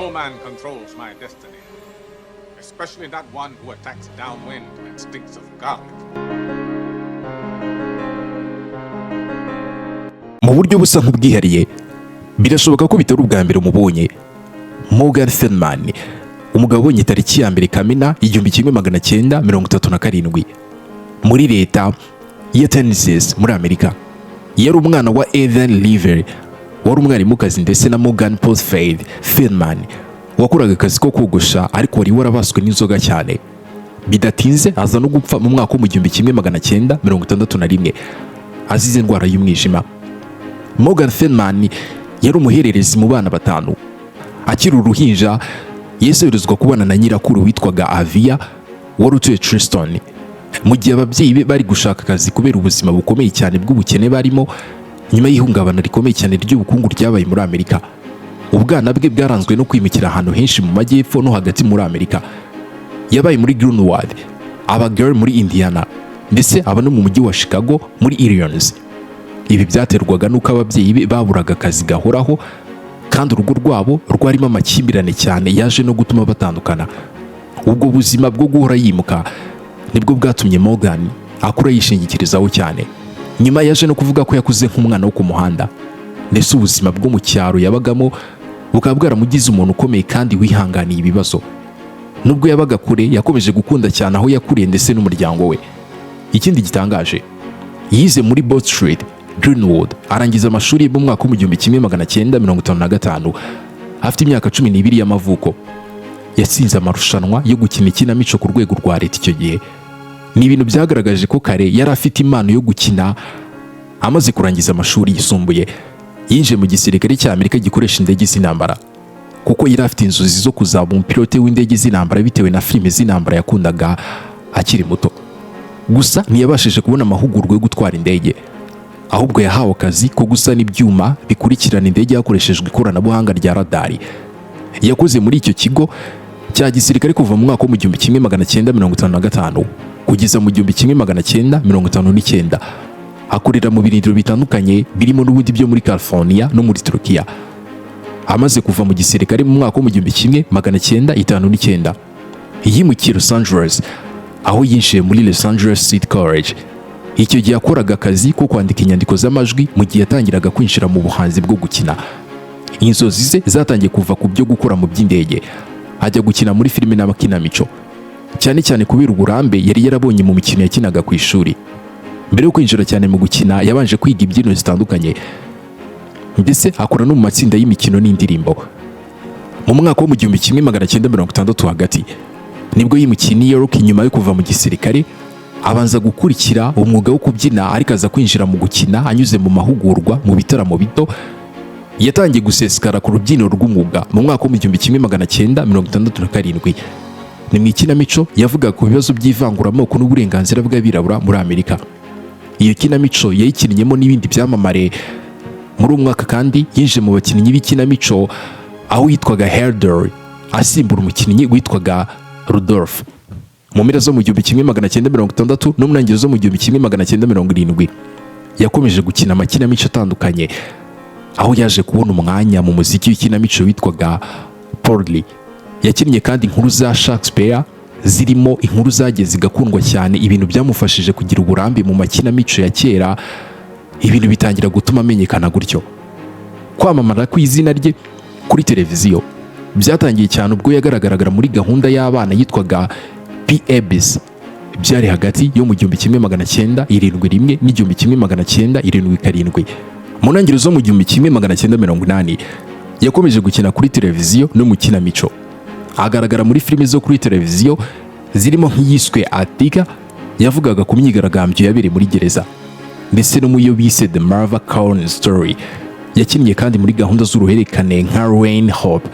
No man controls my destiny, especially not one who attacks downwind and stinks of garlic. Mu buryo busa nk'ubwihariye birashoboka ko bitari ubwa mbere umubonye. Morgan Freeman, umugabo wabonye tariki ya mbere Kamena 1937 muri leta ya Atinze muri Amerika. Yari umwana wa Ethan Lever, wari umwarimukazi, ndetse na Morgan Faith Freeman wakoraga akazi ko kogosha, ariko wari warabaswe n'inzoga cyane. Bidatinze aza no gupfa mu mwaka wa 1961 azize indwara y'umwijima. Morgan Freeman yari umuhererezi mu bana batanu. Akiri uruhinja yeserezwa kubana na nyirakuru witwaga Avia wari utuye Tristan. Mu gihe ababyeyi be bari gushaka akazi kubera ubuzima bukomeye cyane bw'ubukene barimo nyuma y'ihungabana rikomeye cyane ry'ubukungu ryabaye muri Amerika. Ubwana bwe bwaranzwe no kwimikira ahantu henshi mu majyepfo no hagati muri Amerika. Yabaye muri Greenwood, Abadushimishije muri Indiana, ndetse aba no mu mujyi wa Chicago muri Illinois. Ibi byaterwaga nuko ababyeyi be baburaga akazi gahoraho, kandi urugo rwabo rwarimo amakimbirane cyane yaje no gutuma batandukana. Ubwo buzima bwo guhora yimuka nibwo bwatumye Morgan akura yishingikirizaho cyane. Nyuma yaje no kuvuga ko yakuze nk'umwana wo ku muhanda, ndetse ubuzima bwo mu cyaro yabagamo bukaba bwaramugize umuntu ukomeye kandi wihanganiye ibibazo. Nubwo yabaga kure, yakomeje gukunda cyane aho yakuriye ndetse n'umuryango we. Ikindi gitangaje, yize muri Bot Street, Greenwood, arangiza amashuri mu mwaka wa 1955 afite imyaka 12 y'amavuko. Yatsinze amarushanwa yo gukina ikinamico ku rwego rwa leta icyo gihe. Ni ibintu byagaragaje ko kare yari afite impano yo gukina. Amaze kurangiza amashuri yisumbuye, yinjiye mu gisirikare cya Amerika gikoresha indege z'intambara, kuko yari afite inzozi zo kuzaba umupilote w'indege z'intambara bitewe na filime z'intambara yakundaga akiri muto. Gusa ntiyabashije kubona amahugurwa yo gutwara indege, ahubwo yahawe akazi ko gusana ibyuma bikurikirana indege hakoreshejwe ikoranabuhanga rya radari. Yakoze muri icyo kigo cya gisirikare kuva mu mwaka wa 1955 kugeza mu 1959. Akorera mu birindiro bitandukanye birimo n'ubundi byo muri California no muri Turkiya. Amaze kuva mu gisirikare mu mwaka wa 1959, yimukiye Los Angeles, aho yinjiye muri Los Angeles City College. Icyo gihe yakoraga akazi ko kwandika inyandiko z'amajwi mu gihe yatangiraga kwinjira mu buhanzi bwo gukina. Inzozi ze zatangiye kuva ku byo gukora mu by'indege, ajya gukina muri filime n'amakinamico, cyane cyane kubera uburambe yari yarabonye mu mikino yakinaga ku ishuri. Mbere yo kwinjira cyane mu gukina, yabanje kwiga imbyino zitandukanye, ndetse akora no mu matsinda y'imikino n'indirimbo. Mu mwaka wa 1960 hagati nibwo yimukiye New York nyuma yo kuva mu gisirikare. Abanza gukurikira umwuga wo kubyina, ariko aza kwinjira mu gukina anyuze mu mahugurwa mu bitaramo bito. Yatangiye gusesekara ku rubyiniro rw'umwuga mu mwaka wa 1967. Ni mu ikinamico yavuga ku bibazo by'ivanguramoko n'uburenganzira bw'abirabura muri Amerika. Iyo kinamico yayikinnyemo n'ibindi byamamare. Muri uwo mwaka kandi yinjiye mu bakinnyi b'ikinamico, aho yitwaga Herder asimbura umukinnyi witwaga Rudolph. Mu mpera zo mu 1960 no mu ntangiriro zo mu 1970 yakomeje gukina amakinamico atandukanye, aho yaje kubona umwanya mu muziki w'ikinamico witwaga Polly. Yakinnye kandi inkuru za Shakespeare zirimo inkuru zagiye zigakundwa cyane, ibintu byamufashije kugira uburambe mu makinamico ya kera. Ibintu bitangira gutuma amenyekana gutyo. Kwamamara kw'izina rye kuri televiziyo byatangiye cyane ubwo yagaragaraga muri gahunda y'abana yitwaga PABs. Byari hagati yo mu 1971 n'1977. Mu ntangiriro zo mu 1980 yakomeje gukina kuri televiziyo no mu kinamico. Agaragara muri filime zo kuri televiziyo zirimo nk'iyiswe Amateka, yavugaga ku myigaragambyo yabereye muri gereza, ndetse no mu yo bise The Marva Cowan Story. Yakinnye kandi muri gahunda z'uruhererekane nka Rain Hope,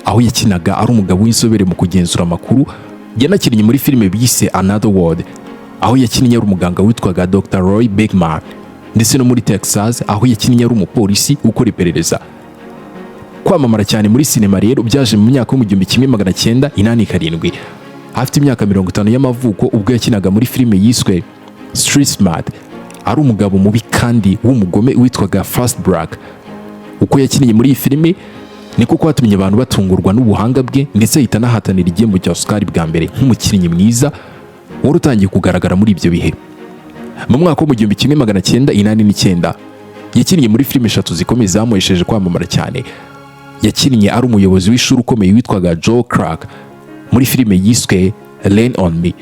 aho yakinaga ari umugabo w'insobere mu kugenzura amakuru. Yanakinnye muri filime bise Another World, aho yakinnye ari umuganga witwaga Dr. Roy Bergman, ndetse no muri Texas, aho yakinnye ari umupolisi ukora iperereza. Kwamamara cyane muri sinema rero byaje mu myaka yo mu 1987. Afite imyaka 50 y'amavuko ubwo yakinaga muri filime yiswe Street Smart, ari umugabo mubi kandi w'umugome witwaga Fast Black. Uko yakinnye muri iyi filime niko kwatumye abantu batungurwa n'ubuhanga bwe ndetse ahita anahatanira igihembo cya Oscar bwa mbere nk'umukinnyi mwiza wari utangiye kugaragara muri ibyo bihe. Mu mwaka wo mu 1989 yakinnye muri filime 3 zikomeye zamuhesheje kwamamara cyane. Yakinnye ari umuyobozi w'ishuri ukomeye witwaga Joe Clark muri filime yiswe Lean on Me.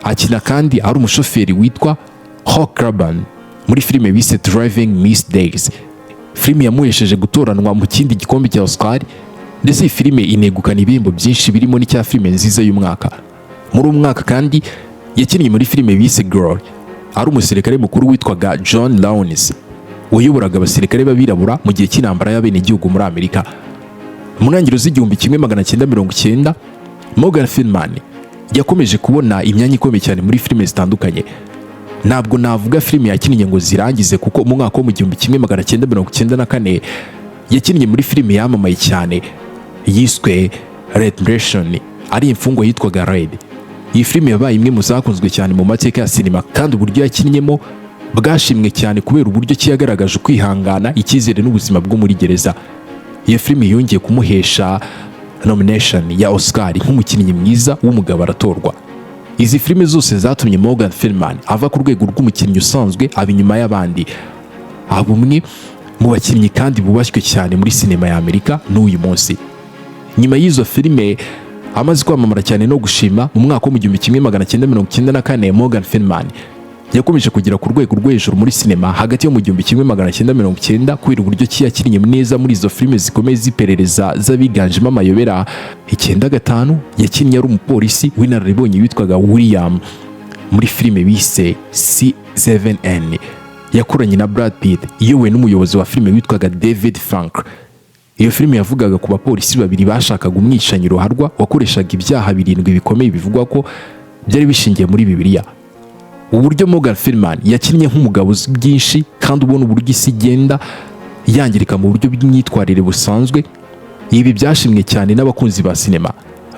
Akina kandi ari umushoferi witwa Hawk Craban muri filime bise Driving Miss Days. Filime yamuhesheje gutoranwa mu kindi gikombe cya Oscar ndetse iyi filime inegukana ibihembo byinshi birimo n'icya filime nziza y'umwaka. Muri uwo mwaka kandi yakinnye muri filime bise Girl ari umusirikare mukuru witwaga John Lawrence wayoboraga abasirikare b'abirabura mu gihe cy'intambara y'abenegihugu muri Amerika. Mu ntangiriro z'1990 Morgan Freeman yakomeje kubona imyanya ikomeye cyane muri filime zitandukanye. Ntabwo navuga filime yakinnye ngo zirangize kuko mu mwaka wo mu 1994 yakinnye muri filime yamamaye cyane yiswe Red Ration ari imfungwa yitwaga Red. Iyi filime yabaye imwe mu zakunzwe cyane mu mateka ya sinema kandi uburyo yakinnyemo bwashimwe cyane kubera uburyo yagaragaje kwihangana, icyizere n'ubuzima bwo muri gereza. Iyo filime yongeye kumuhesha nomination ya Oscar nk'umukinnyi mwiza w'umugabo aratorwa. Izi filime zose zatumye Morgan Freeman ava ku rwego rw'umukinnyi usanzwe aba inyuma y'abandi. Aba umwe mu bakinnyi kandi bubashywe cyane muri sinema ya Amerika n'uyu munsi. Nyuma y'izo filime amaze kwamamara cyane no gushima, mu mwaka wo mu 1994 Morgan Freeman yakomeje kugera ku rwego rwo hejuru muri sinema hagati yo mu 1990 kubera uburyo yakinnye neza muri izo filime zikomeye z'iperereza z'abiganjemo amayobera. 95 yakinnye ari umupolisi w'inararibonye witwaga William muri filime bise C7N yakoranye na Brad Pitt iyobowe n'umuyobozi wa filime witwaga David Frank. Iyo filime yavugaga ku bapolisi babiri bashakaga umwicanyi ruharwa wakoreshaga ibyaha 7 bikomeye bivugwa ko byari bishingiye muri Bibiliya. Uburyo Morgan Freeman yakinnye nk'umugabo uzi byinshi kandi ubona uburyo isi igenda yangirika mu buryo bw'imyitwarire busanzwe, ibi byashimwe cyane n'abakunzi ba sinema.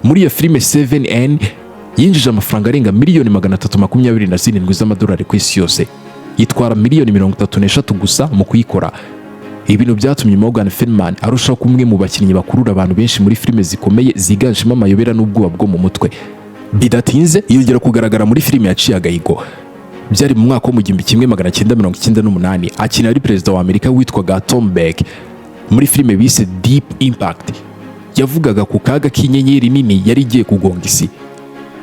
Muri iyo filime 7N yinjije amafaranga arenga $327 z'amadolari ku isi yose, yitwara $33 gusa mu kuyikora. Ibintu byatumye Morgan Freeman arushaho kumwe mu bakinnyi bakurura abantu benshi muri filime zikomeye ziganjemo amayobera n'ubwoba bwo mu mutwe. Bidatinze yongera kugaragara muri filime yaciye agahigo. Byari mu mwaka wo mu 1998 akina ari perezida wa Amerika witwaga Tom Beck muri filime bise Deep Impact yavugaga ku kaga k'inyenyeri nini yari igiye kugonga isi.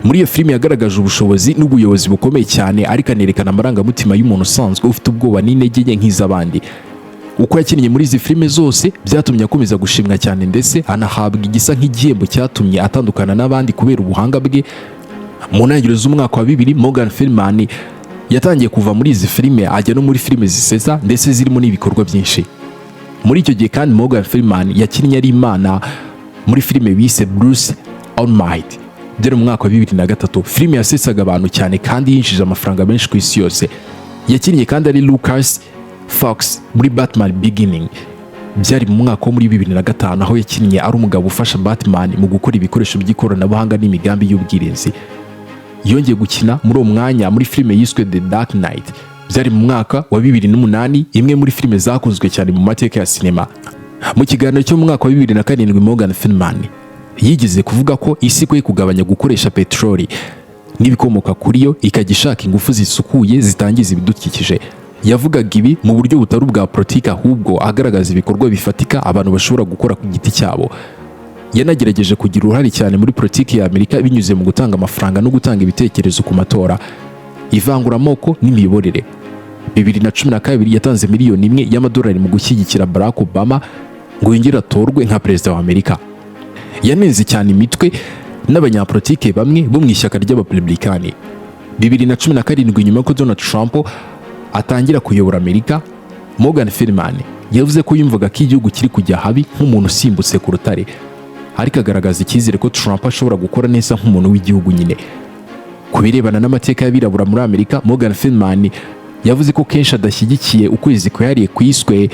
Muri iyo filime yagaragaje ubushobozi n'ubuyobozi bukomeye cyane ariko anerekana amarangamutima y'umuntu usanzwe ufite ubwoba n'intege nke nk'iz'abandi. Uko yakinnye muri izi filime zose byatumye akomeza gushimwa cyane ndetse anahabwa igisa nk'igihembo cyatumye atandukana n'abandi kubera ubuhanga bwe. Mu ntangiriro z'umwaka wa 2000 Morgan Freeman yatangiye kuva muri izi filime ajya no muri filime zisesa ndetse zirimo n'ibikorwa byinshi. Muri icyo gihe kandi Morgan Freeman yakinnye ari Imana muri filime bise Bruce Almighty. Byari mu mwaka wa 2003. Filime yasesaga abantu cyane kandi yinjije amafaranga menshi ku isi yose. Yakinnye kandi ari Lucas Fox muri Batman Beginning. Byari mu mwaka wo muri 2005 aho yakinnye ari umugabo ufasha Batman mu gukora ibikoresho by'ikoranabuhanga n'imigambi y'ubwirinzi. Yongeye gukina muri uwo mwanya muri filime yiswe The Dark Knight. Byari mu mwaka wa 2008, imwe muri filime zakunzwe cyane mu mateka ya sinema. Mu kiganiro cyo mu mwaka wa 2007 Morgan Freeman yigeze kuvuga ko isi ikwiye kugabanya gukoresha peteroli n'ibikomoka kuri yo ikagishaka ingufu zisukuye zitangiza ibidukikije. Yavugaga ibi mu buryo butari ubwa politiki ahubwo agaragaza ibikorwa bifatika abantu bashobora gukora ku giti cyabo. Yanagerageje kugira uruhare cyane muri politiki ya Amerika binyuze mu gutanga amafaranga no gutanga ibitekerezo ku matora, ivanguramoko n'imiyoborere. 2012 yatanze $1,000,000 y'amadolari mu gushyigikira Barack Obama ngo yongere atorwe nka perezida wa Amerika. Yanenze cyane imitwe n'abanyapolitike bamwe bo mu ishyaka ry'abarepublikani. 2017 nyuma ko Donald Trump atangira kuyobora Amerika, Morgan Freeman yavuze ko yumvaga ko igihugu kiri kujya habi nk'umuntu usimbutse ku rutare, ariko agaragaza icyizere ko Trump ashobora gukora neza nk'umuntu w'igihugu nyine. Ku birebana n'amateka y'abirabura muri Amerika, Morgan Freeman yavuze ko kenshi adashyigikiye ukwezi kwahariye kwiswe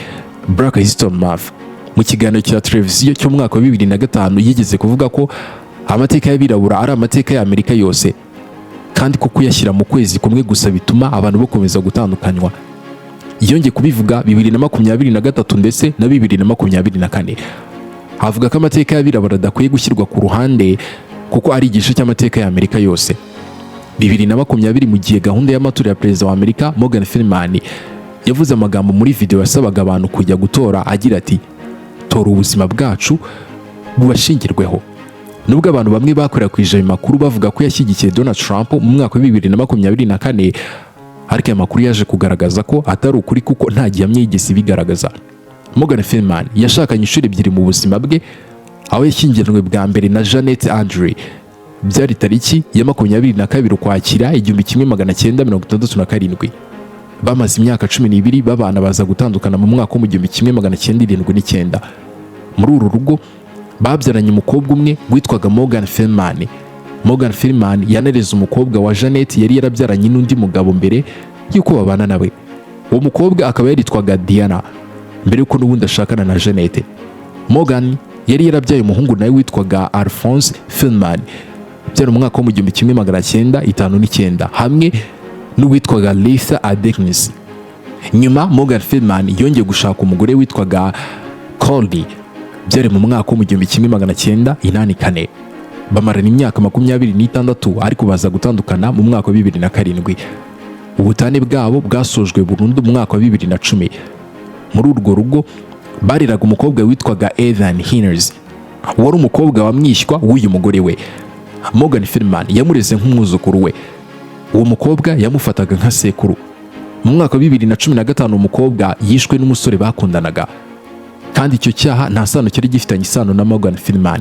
Black History Month. Mu kiganiro cya televiziyo cyo mu mwaka wa 2005 yigeze kuvuga ko amateka y'abirabura ari amateka ya Amerika yose, kandi ko kuyashyira mu kwezi kumwe gusa bituma abantu bakomeza gutandukanywa. Yongeye kubivuga 2023 ndetse na 2024. avuga ko amateka y'abirabura adakwiye gushyirwa ku ruhande kuko ari igice cy'amateka y'Amerika yose. 2020 mu gihe gahunda y'amatora ya perezida wa Amerika, Morgan Freeman yavuze amagambo muri video yasabaga abantu kujya gutora agira ati tora ubuzima bwacu bubashingirweho. Nubwo abantu bamwe bakwirakwije ayo makuru bavuga ko yashyigikiye Donald Trump mu mwaka wa 2024, ariko aya makuru yaje kugaragaza ko atari ukuri kuko nta gihamya yigeze bigaragaza. Morgan Freeman yashakanye inshuro ebyiri mu buzima bwe, aho yashyingiranywe bwa mbere na Janet Andre byari tariki ya 22 Ukwakira 1967. Bamaze imyaka 12 babana baza gutandukana mu mwaka wa 1979. Muri uru rugo babyaranye umukobwa umwe witwaga Morgan Freeman. Morgan Freeman yanareze umukobwa wa Janet yari yarabyaranye n'undi mugabo mbere y'uko babana nawe. Uwo mukobwa akaba yaritwaga Diana mbere y'uko n'ubundi ashakana na Janet. Morgan yari yarabyaye umuhungu nawe witwaga Alphonse Freeman byari mu mwaka wa 1959 hamwe n'uwitwaga Lisa Adekins. Nyuma Morgan Freeman yongeye gushaka umugore witwaga Colby byari mu mwaka wa 1984. Bamarana imyaka 26 ariko baza gutandukana mu mwaka wa 2007. Ubutane bwabo bwasojwe burundu mu mwaka wa 2010. Muri urwo rugo bariraga umukobwa witwaga Ethan Hines, wari umukobwa wa mwishywa w'uyu mugore we. Morgan Freeman yamureze nk'umwuzukuru we. Uwo mukobwa yamufataga nka sekuru. Mu mwaka wa 2015 umukobwa yishwe n'umusore bakundanaga, kandi icyo cyaha nta sano cyari gifitanye isano na Morgan Freeman.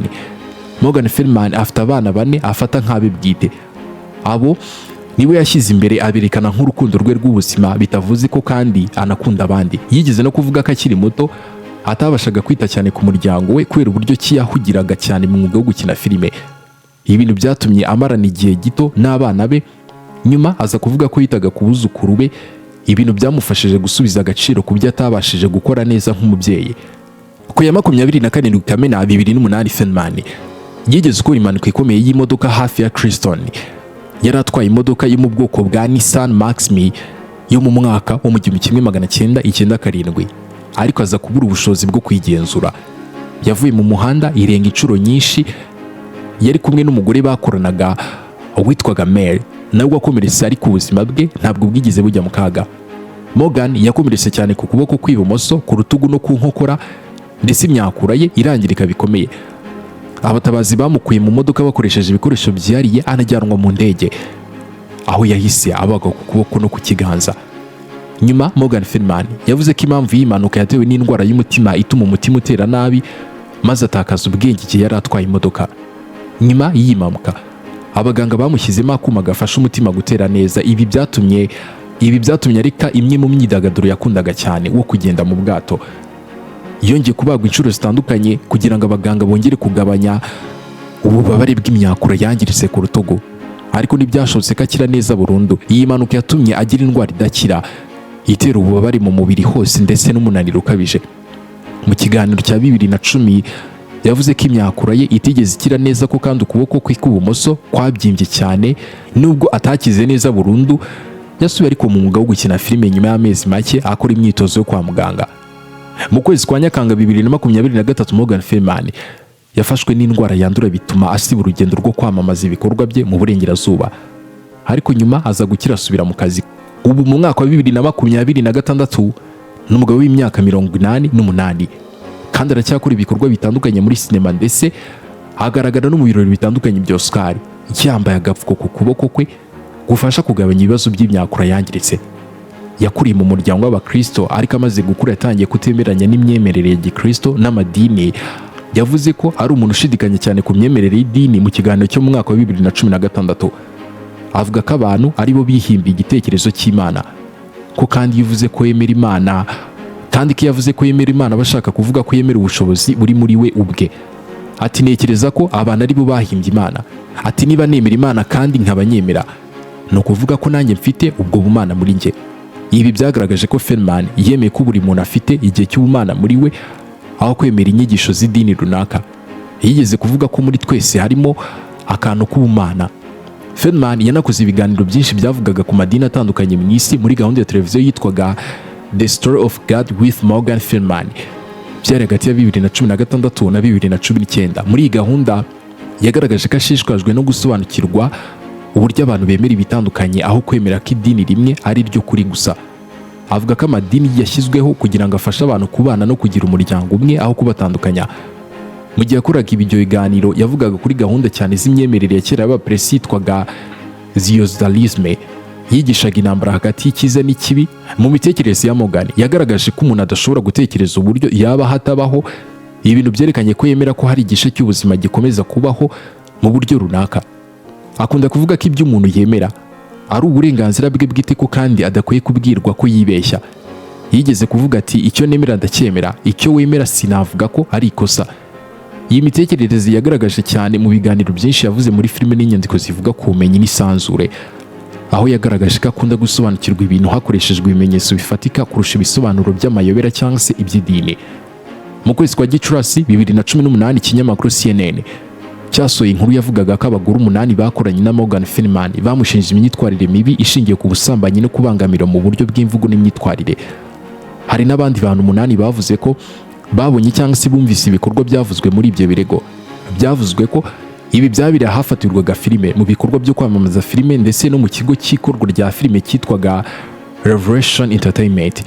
Morgan Freeman afite abana 4 afata nk'abe bwite. Abo niwe yashyize imbere aberekana nk'urukundo rwe rw'ubuzima, bitavuze ko kandi anakunda abandi. Yigeze no kuvuga ko akiri muto atabashaga kwita cyane ku muryango we kubera uburyo yahugiraga cyane mu mwuga wo gukina filime. Ibintu byatumye amarana igihe gito n'abana be. Nyuma aza kuvuga ko yitaga ku buzukuru be, ibintu byamufashije gusubiza agaciro ku byo atabashije gukora neza nk'umubyeyi. Ku ya 27 Kamena 2008 Freeman yigeze gukora impanuka ikomeye y'imodoka hafi ya Creston. Yari atwaye imodoka yo mu bwoko bwa Nissan Maximi yo mu mwaka wa 1997, ariko aza kubura ubushobozi bwo kwigenzura. Yavuye mu muhanda irenga inshuro nyinshi. Yari kumwe n'umugore bakoranaga witwaga Mary, nawe wakomeretse ariko ubuzima bwe ntabwo bwigeze bujya mu kaga. Morgan yakomeretse cyane ku kuboko kw'ibumoso, ku rutugu no ku nkokora, ndetse imyakura ye irangirika bikomeye. Abatabazi bamukuye mu modoka bakoresheje ibikoresho byihariye, anajyanwa mu ndege, aho yahise abaga ku kuboko no ku kiganza. Nyuma Morgan Freeman yavuze ko impamvu y'impanuka yatewe n'indwara y'umutima ituma umutima utera nabi, maze atakaza ubwenge igihe yari atwaye imodoka. Nyuma y'impanuka abaganga bamushyizemo akuma gafasha umutima gutera neza. Ibi byatumye areka imwe mu myidagaduro yakundaga cyane, wo kugenda mu bwato. Yongeye kubagwa inshuro zitandukanye kugira ngo abaganga bongere kugabanya ububabare bw'imyakura yangiritse ku rutugu, ariko ntibyashobotse ko akira neza burundu. Iyi mpanuka yatumye agira indwara idakira itera ububabare mu mubiri hose ndetse n'umunaniro ukabije. Mu kiganiro cya 2010 yavuze ko imyakura ye itigeze ikira neza, ko kandi ukuboko kwe kw'ibumoso kwabyimbye cyane. Nubwo atakize neza burundu, yasubiye ariko mu mwuga wo gukina filime nyuma y'amezi make akora imyitozo yo kwa muganga. Mu kwezi kwa Nyakanga 2023 Morgan Freeman yafashwe n'indwara yandura bituma asiba urugendo rwo kwamamaza ibikorwa bye mu burengerazuba, ariko nyuma aza gukira asubira mu kazi. Ubu mu mwaka wa 2026 n'umugabo w'imyaka 88, kandi aracyakora ibikorwa bitandukanye muri sinema, ndetse agaragara no mu birori bitandukanye bya Oscar, yambaye agapfuko ku kuboko kwe gufasha kugabanya ibibazo by'imyakura yangiritse. Yakuriye mu muryango w'Abakristo, ariko amaze gukura yatangiye kutemeranya n'imyemerere ya Gikristo n'amadini. Yavuze ko ari umuntu ushidikanya cyane ku myemerere y'idini. Mu kiganiro cyo mu mwaka wa 2016 avuga ko abantu ari bo bihimbiye igitekerezo cy'Imana, ko kandi yivuze ko yemera Imana, kandi ko yavuze ko yemera Imana bashaka kuvuga ko yemera ubushobozi buri muri we ubwe. Ati ntekereza ko abantu ari bo bahimbye Imana. Ati niba nemera Imana kandi nkabanyemera, ni ukuvuga ko nanjye mfite ubwo bumana muri njye. Ibi byagaragaje ko Freeman yemeye ko buri muntu afite igihe cy'ubumana muri we, aho kwemera inyigisho z'idini runaka. Yigeze kuvuga ko muri twese harimo akantu k'ubumana. Freeman yanakoze ibiganiro byinshi byavugaga ku madini atandukanye mu isi muri gahunda ya televiziyo yitwaga The Story of God with Morgan Freeman. byari hagati ya 2016 na 2019. Muri iyi gahunda yagaragaje ko ashishikajwe no gusobanukirwa uburyo abantu bemera ibitandukanye aho kwemera ko idini rimwe ari ryo kuri gusa. Avuga ko amadini yashyizweho kugira ngo afashe abantu kubana no kugira umuryango umwe aho kubatandukanya. Mu gihe yakoraga ibyo biganiro yavugaga kuri gahunda cyane z'imyemerere ya kera y'abaperesi yitwaga ziyozalisme, yigishaga intambara hagati y'icyiza n'ikibi. Mu mitekerereze ya Morgan yagaragaje ko umuntu adashobora gutekereza uburyo yaba hatabaho ibintu byerekanye ko yemera ko hari igice cy'ubuzima gikomeza kubaho mu buryo runaka. Akunda kuvuga ko ibyo umuntu yemera ari uburenganzira bwe bwite ko kandi adakwiye kubwirwa ko yibeshya. Yigeze kuvuga ati icyo nemera ndacyemera, icyo wemera sinavuga ko ari ikosa. Iyi mitekerereze yagaragaje cyane mu biganiro byinshi yavuze muri filime n'inyandiko zivuga ku bumenyi n'isanzure, aho yagaragaje ko akunda gusobanukirwa ibintu hakoreshejwe ibimenyetso bifatika kurusha ibisobanuro by'amayobera cyangwa se iby'idini. Mu kwezi kwa Gicurasi 2018 ikinyamakuru CNN cyasohoye inkuru yavugaga ko abagore 8 bakoranye na Morgan Freeman bamushinje imyitwarire mibi ishingiye ku busambanyi no kubangamira mu buryo bw'imvugo n'imyitwarire. Hari n'abandi bantu 8 bavuze ko babonye cyangwa se bumvise ibikorwa byavuzwe muri ibyo birego. Byavuzwe ko ibi byabiri hafatirwaga filime mu bikorwa byo kwamamaza filime ndetse no mu kigo cy'ikorwa rya filime cyitwaga Revelation Entertainment.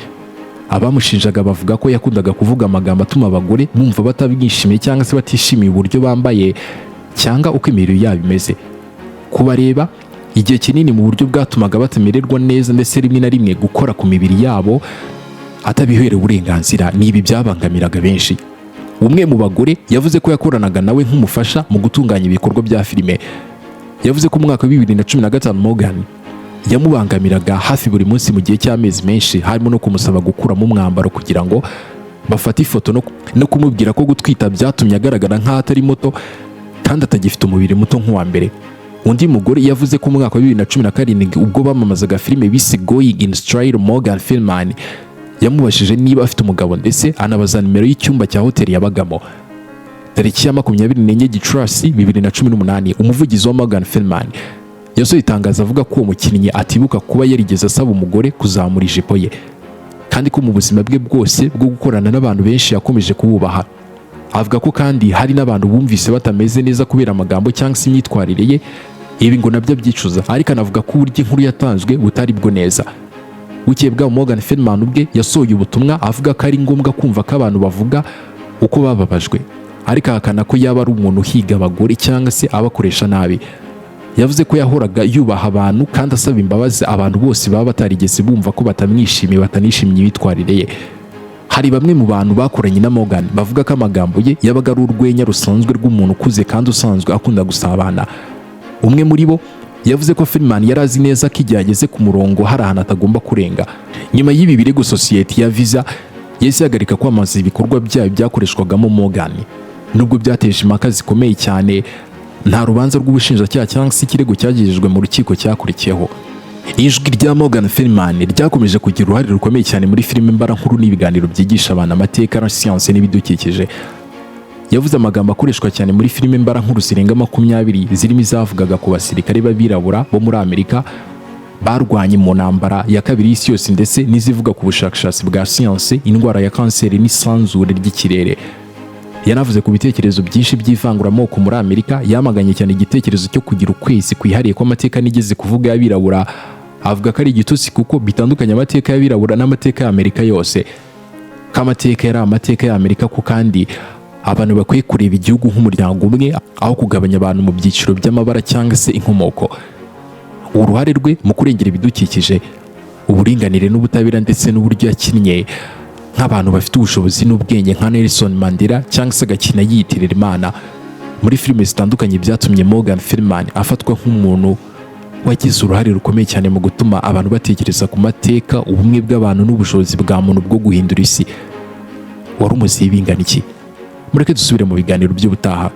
Abamushinjaga bavuga ko yakundaga kuvuga amagambo atuma abagore bumva batabwishimiye cyangwa se batishimiye uburyo bambaye cyangwa uko imibiri yabo imeze. Kubareba igihe kinini mu buryo bwatumaga batamererwa neza ndetse rimwe na rimwe gukora ku mibiri yabo atabiherewe uburenganzira. N'ibi byabangamiraga benshi. Umwe mu bagore yavuze ko yakoranaga nawe nk'umufasha mu gutunganya ibikorwa bya filime. Yavuze ko mu mwaka wa 2015 Morgan yamubangamiraga hafi buri munsi mu gihe cy'amezi menshi, harimo no kumusaba gukuramo umwambaro kugira ngo bafate ifoto no kumubwira ko gutwita byatumye agaragara nk'aho atari muto kandi atagifite umubiri muto nk'uwa mbere. Undi mugore yavuze ko mu mwaka wa 2017 ubwo bamamazaga filime bise Going in Style, Morgan Freeman yamubashije niba afite umugabo ndetse anabaza nimero y'icyumba cya hoteli yabagamo. Tariki ya 24 Gicurasi 2018 umuvugizi wa Morgan Freeman yasohoye itangazo avuga ko uwo mukinnyi atibuka kuba yarigeze asaba umugore kuzamura ijipo ye, kandi ko mu buzima bwe bwose bwo gukorana n'abantu benshi yakomeje kububaha. Avuga ko kandi hari n'abantu bumvise batameze neza kubera amagambo cyangwa se imyitwarire ye, ibi ngo nabyo abyicuza, ariko anavuga ko uburyo inkuru yatanzwe butari bwo neza. Bukeye bwa Morgan Freeman ubwe yasohoye ubutumwa avuga ko ari ngombwa kumva ko abantu bavuga uko bababajwe, ariko ahakana ko yaba ari umuntu uhiga abagore cyangwa se abakoresha nabi. Yavuze ko yahoraga yubaha abantu kandi asaba imbabazi abantu bose baba batarigeze bumva ko batamwishimiye batanishimiye imyitwarire ye. Hari bamwe mu bantu bakoranye na Morgan bavuga ko amagambo ye yabaga ari urwenya rusanzwe rw'umuntu ukuze kandi usanzwe akunda gusabana. Umwe muri bo yavuze ko Freeman yari azi neza ko igihe ageze ku murongo hari ahantu atagomba kurenga. Nyuma y'ibi birego sosiyete ya Visa yahise ihagarika kwamamaza ibikorwa byayo byakoreshwagamo Morgan. Nubwo byateje impaka zikomeye cyane, nta rubanza rw'ubushinjacyaha cyangwa se ikirego cyagejejwe mu rukiko cyakurikiyeho. Ijwi rya Morgan Freeman ryakomeje kugira uruhare rukomeye cyane muri filime mbarankuru n'ibiganiro byigisha abantu amateka na siyanse n'ibidukikije. Yavuze amagambo akoreshwa cyane muri filime mbarankuru zirenga 20 zirimo izavugaga ku basirikare b'abirabura bo muri Amerika barwanye mu ntambara ya kabiri y'isi yose ndetse n'izivuga ku bushakashatsi bwa siyanse, indwara ya kanseri n'isanzure ry'ikirere. Yanavuze ku bitekerezo byinshi by'ivanguramoko muri Amerika, yamaganye cyane igitekerezo cyo kugira ukwezi kwihariye kw'amateka nigeze kuvuga y'abirabura. Avuga ko ari igitutsi kuko bitandukanye amateka y'abirabura n'amateka y'Amerika yose. Kamateka yari amateka y'Amerika ko kandi abantu bakwiye kureba igihugu nk'umuryango umwe aho kugabanya abantu mu byiciro by'amabara cyangwa se inkomoko. Uruhare rwe mu kurengera ibidukikije, uburinganire n'ubutabera ndetse n'uburyo yakinnye nk'abantu bafite ubushobozi n'ubwenge nka Nelson Mandela cyangwa se agakina yiyitirira Imana muri filime zitandukanye byatumye Morgan Freeman afatwa nk'umuntu wagize uruhare rukomeye cyane mu gutuma abantu batekereza ku mateka, ubumwe bw'abantu n'ubushobozi bwa muntu bwo guhindura isi. Wari umuzi bingana iki? Mureke dusubire mu biganiro by'ubutaha.